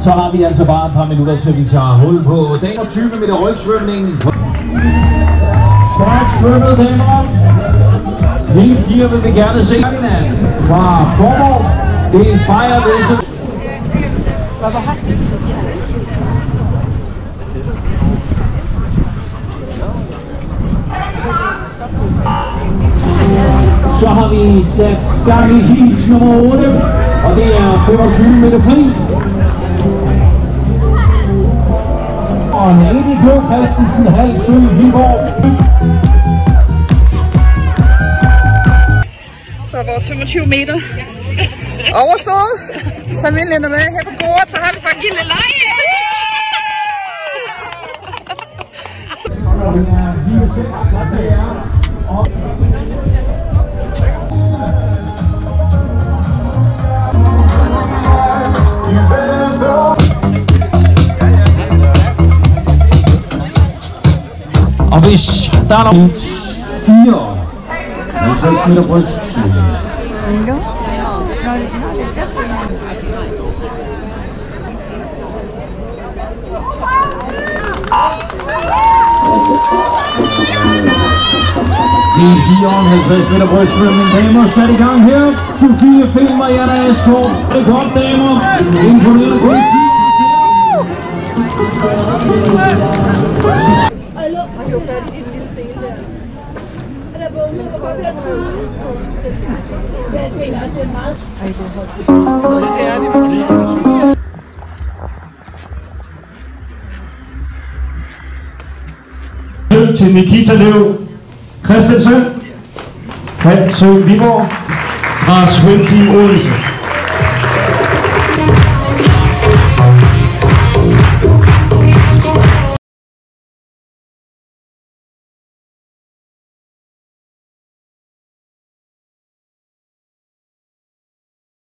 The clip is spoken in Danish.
så har vi altså bare et par minutter til, vi tager hul på damer 20 meter rygsvømning. Stærkt svømmet damer. Helt 4 vil vi gerne se Ferdinand fra Forborg. Det er Freja Vesse. Så har vi sat gang i heat nummer 8, og det er 25 meter fri. Og en Edith K. Christensen, Halsø, Viborg. Så vores 25 meter overstået. Familien er med her på bordet, så har vi faktisk en lille leg. Og hvis der er nogen 4 50 meter bryst. Det er 54 meter brystsvømning. Damer sat i gang her. Sofie Finn, Marianne Astorp. Det er godt, damer. Imponerende god tid. Til Nikita Løv Christensen, Halsø Viborg fra Swim Team Odense.